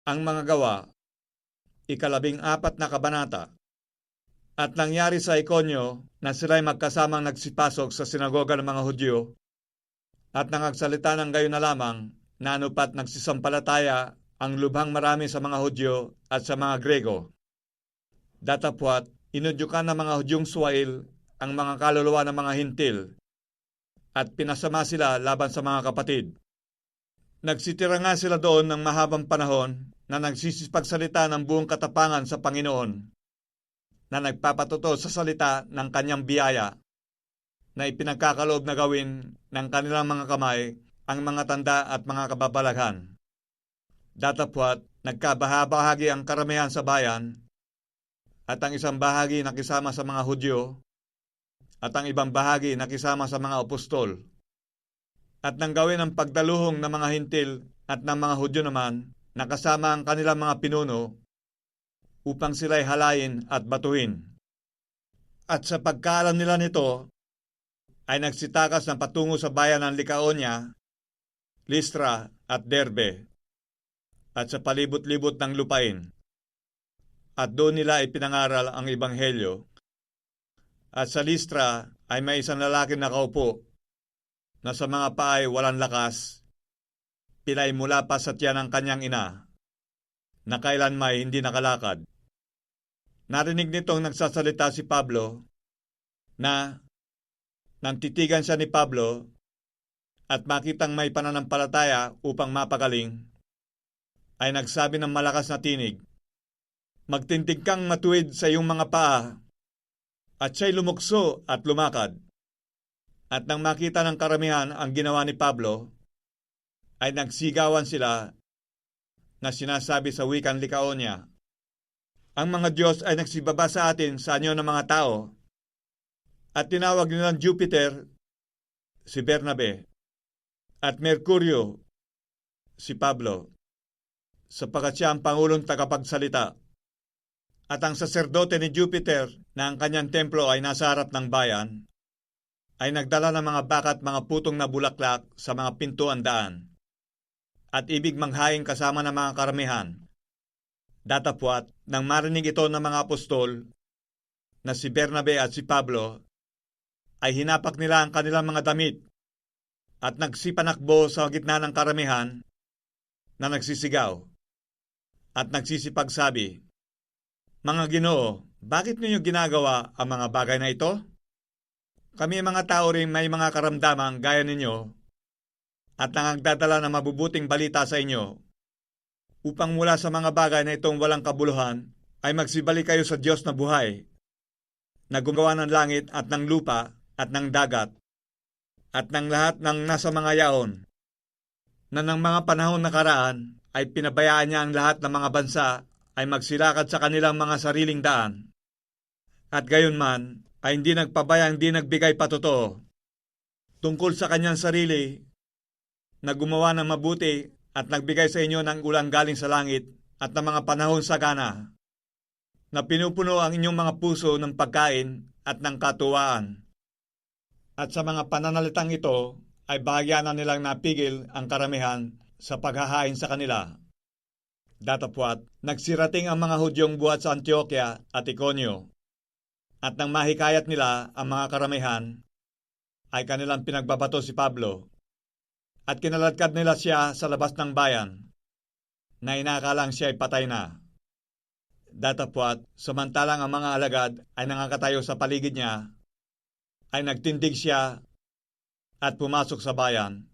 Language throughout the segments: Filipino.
Ang mga gawa, 14 na kabanata. At nangyari sa Ikonyo na sila'y magkasamang nagsipasok sa sinagoga ng mga Hudyo at nangagsalita ng gayon na lamang na anupat nagsisampalataya ang lubhang marami sa mga Hudyo at sa mga Grego. Datapwat, inudyukan ng mga Hudyong Suwail ang mga kaluluwa ng mga Hintil at pinasama sila laban sa mga kapatid. Nagsitira nga sila doon ng mahabang panahon na nagsisipagsalita ng buong katapangan sa Panginoon na nagpapatotoo sa salita ng kanyang biyaya na ipinagkakaloob na gawin ng kanilang mga kamay ang mga tanda at mga kababalaghan. Datapwat, nagkabahabahagi ang karamihan sa bayan at ang isang bahagi nakisama sa mga Hudyo at ang ibang bahagi nakisama sa mga apostol. At nang gawin ang pagdaluhong ng mga Hintil at ng mga Hudyo naman, nakasama ang kanilang mga pinuno upang sila'y halayin at batuhin. At sa pagkaalam nila nito, ay nagsitakas ng patungo sa bayan ng Licaonia, Listra at Derbe, at sa palibot-libot ng lupain. At doon nila ipinangaral ang Ebanghelyo. At sa Listra ay may isang lalaki nakaupo, na sa mga paay walang lakas, pilay mula pa sa tiyan ng kanyang ina, na kailan may hindi nakalakad. Narinig nitong nagsasalita si Pablo na nang titigan siya ni Pablo at makitang may pananampalataya upang mapagaling, ay nagsabi ng malakas na tinig, "Magtindig kang matuwid sa iyong mga paa." At siya'y lumukso at lumakad. At nang makita ng karamihan ang ginawa ni Pablo, ay nagsigawan sila na sinasabi sa wikang Licaonia, "Ang mga Diyos ay nagsibaba sa atin sa anyo ng mga tao." At tinawag nilang Jupiter si Bernabe at Mercurio si Pablo, sapagkat siya ang pangulong tagapagsalita. At ang saserdote ni Jupiter na ang kanyang templo ay nasa harap ng bayan, ay nagdala ng mga baka at mga putong na bulaklak sa mga pintuan daan, at ibig manghaing kasama ng mga karamihan. Datapwat, nang marinig ito ng mga apostol na si Bernabe at si Pablo, ay hinapak nila ang kanilang mga damit at nagsipanakbo sa gitna ng karamihan na nagsisigaw at nagsisipagsabi, "Mga Ginoo, bakit ninyo ginagawa ang mga bagay na ito? Kami mga tao rin may mga karamdamang gaya ninyo at nangagdadala ng mabubuting balita sa inyo upang mula sa mga bagay na itong walang kabuluhan ay magsibalik kayo sa Diyos na buhay, na gumawa ng langit at ng lupa at ng dagat at ng lahat ng nasa mga yaon, na ng mga panahon nakaraan ay pinabayaan niya ang lahat ng mga bansa ay magsilakad sa kanilang mga sariling daan. At gayon man, ay hindi nagpabayang di nagbigay patotoo tungkol sa kanyang sarili na gumawa ng mabuti at nagbigay sa inyo ng ulang galing sa langit at ng mga panahon sagana na pinupuno ang inyong mga puso ng pagkain at ng katuwaan. At sa mga pananalitang ito ay bahagya na nilang napigil ang karamihan sa paghahain sa kanila. Datapwat, nagsirating ang mga Hudyong buhat sa Antioquia at Iconio. At nang mahikayat nila ang mga karamihan, ay kanilang pinagbabato si Pablo. At kinaladkad nila siya sa labas ng bayan, na inakalang siya ay patay na. Datapwat, samantalang ang mga alagad ay nangakatayo sa paligid niya, ay nagtindig siya at pumasok sa bayan.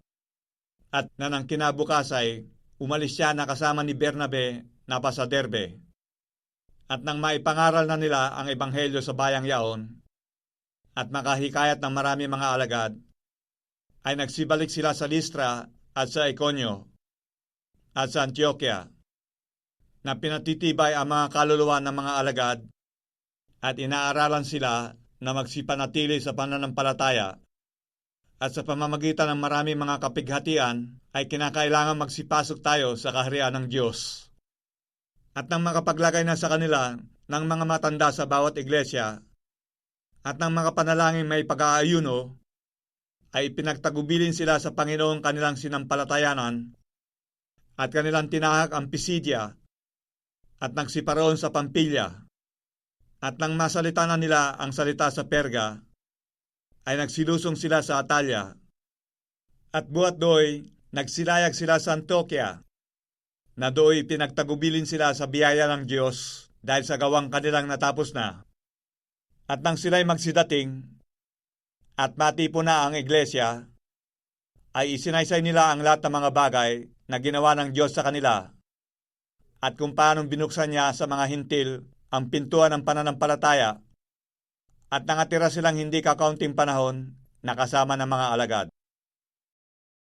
At nang kinabukas ay umalis siya na kasama ni Bernabe na pa sa Derbe. At nang maipangaral na nila ang Ebanghelyo sa bayang yaon, at makahikayat ng marami mga alagad, ay nagsibalik sila sa Listra at sa Iconio at sa Antioquia, na pinatitibay ang mga kaluluwa ng mga alagad at inaaralan sila na magsipanatili sa pananampalataya. At sa pamamagitan ng marami mga kapighatian ay kinakailangan magsipasok tayo sa kaharian ng Diyos. At nang makapaglagay na sa kanila ng mga matanda sa bawat iglesia at ng mga panalangin may pag-aayuno, ay pinagtagubilin sila sa Panginoong kanilang sinampalatayanan at kanilang tinahak ang Pisidia at nagsiparoon sa Pampilya. At nang masalita na nila ang salita sa Perga, ay nagsilusong sila sa Atalya. At buhat doy, nagsilayag sila sa Antioquia, na doy pinagtagubilin sila sa biyaya ng Diyos dahil sa gawang kanilang natapos na. At nang sila'y magsidating at matipo na ang iglesia, ay isinaysay nila ang lahat ng mga bagay na ginawa ng Diyos sa kanila at kung paanong binuksan niya sa mga hintil ang pintuan ng pananampalataya at nangatira silang hindi kakaunting panahon na kasama ng mga alagad.